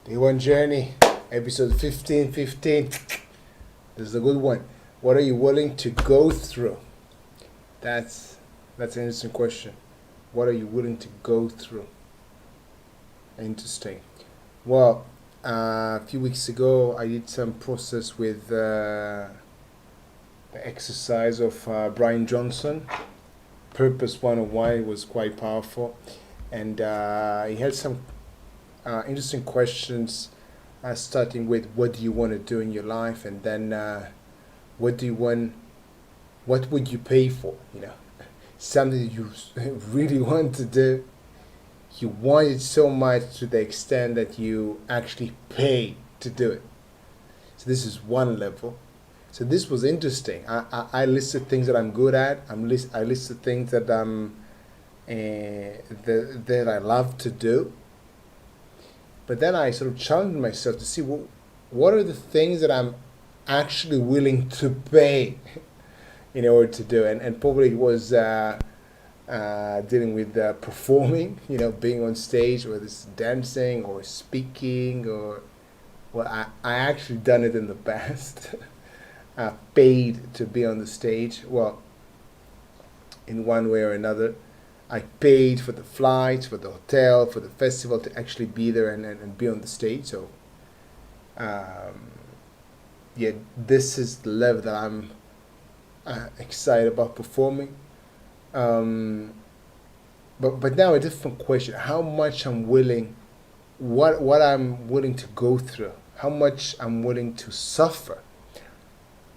Day one journey, episode 15. This is a good one. What are you willing to go through? That's an interesting question. What are you willing to go through? Interesting. Well, a few weeks ago, I did some process with the exercise of Brian Johnson. Purpose 101. It was quite powerful. And he had some interesting questions, starting with what do you want to do in your life, and then what do you want, what would you pay for? Something that you really want to do. You want it so much to the extent that you actually pay to do it. So this is one level. So this was interesting. I listed things that I'm good at. I listed things that that I love to do. But then I sort of challenged myself to see what are the things that I'm actually willing to pay in order to do. And probably it was dealing with performing, being on stage, whether it's dancing or speaking or, well, I actually done it in the past. Paid to be on the stage. Well, in one way or another. I paid for the flights, for the hotel, for the festival to actually be there and be on the stage. So, yeah, this is the level that I'm excited about performing. But now a different question: how much I'm willing, what I'm willing to go through, how much I'm willing to suffer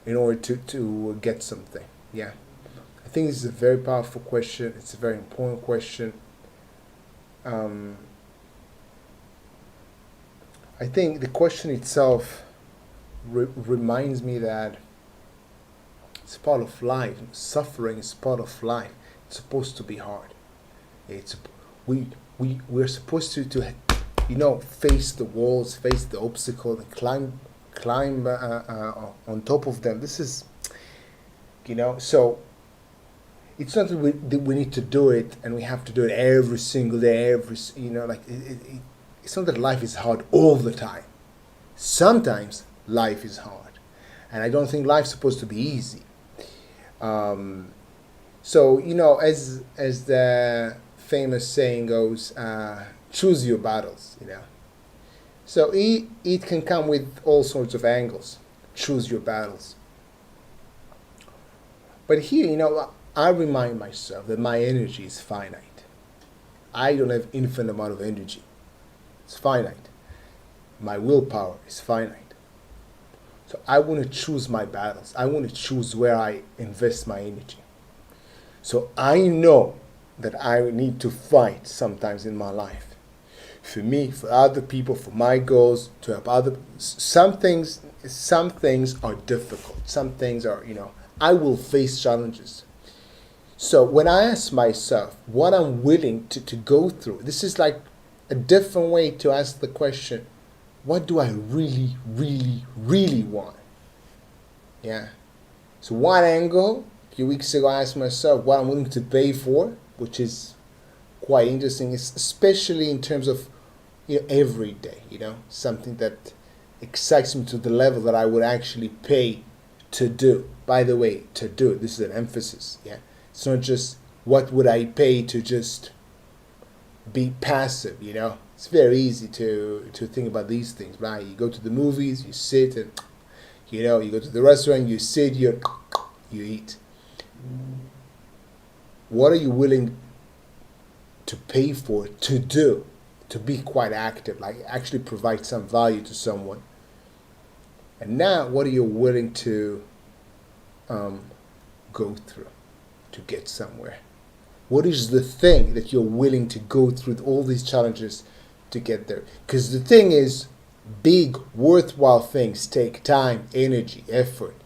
in order to get something. Yeah. I think this is a very powerful question. It's a very important question. I think the question itself reminds me that it's part of life. Suffering is part of life. It's supposed to be hard. It's we're supposed to face the walls, face the obstacle, and climb on top of them. This is so. It's not that we need to do it and we have to do it every single day. It's not that life is hard all the time. Sometimes life is hard, and I don't think life's supposed to be easy. So as the famous saying goes, choose your battles. So it can come with all sorts of angles. Choose your battles. But here, I remind myself that my energy is finite. I don't have infinite amount of energy. It's finite. My willpower is finite. So I want to choose my battles. I want to choose where I invest my energy. So I know that I need to fight sometimes in my life. For me, for other people, for my goals, to help other. Some things are difficult. Some things are, I will face challenges. So when I ask myself what I'm willing to go through, this is like a different way to ask the question, what do I really, really, really want? Yeah. So one angle, a few weeks ago I asked myself what I'm willing to pay for, which is quite interesting, especially in terms of every day, something that excites me to the level that I would actually pay to do. By the way, to do it. This is an emphasis, yeah. It's not just what would I pay to just be passive, It's very easy to think about these things, right? You go to the movies, you sit and, you go to the restaurant, you sit, you eat. What are you willing to pay for to do? To be quite active, like actually provide some value to someone. And now, what are you willing to go through to get somewhere? What is the thing that you're willing to go through all these challenges to get there? Because the thing is, big, worthwhile things take time, energy, effort.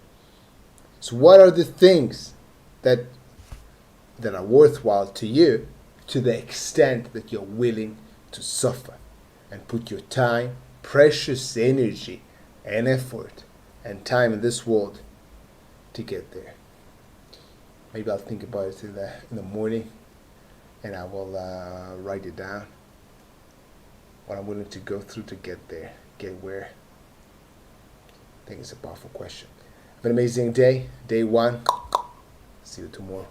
So what are the things that are worthwhile to you to the extent that you're willing to suffer and put your time, precious energy and effort and time in this world to get there? Maybe I'll think about it in the morning and I will write it down. what I'm willing to go through to get there, get where. I think it's a powerful question. Have an amazing day. Day one. See you tomorrow.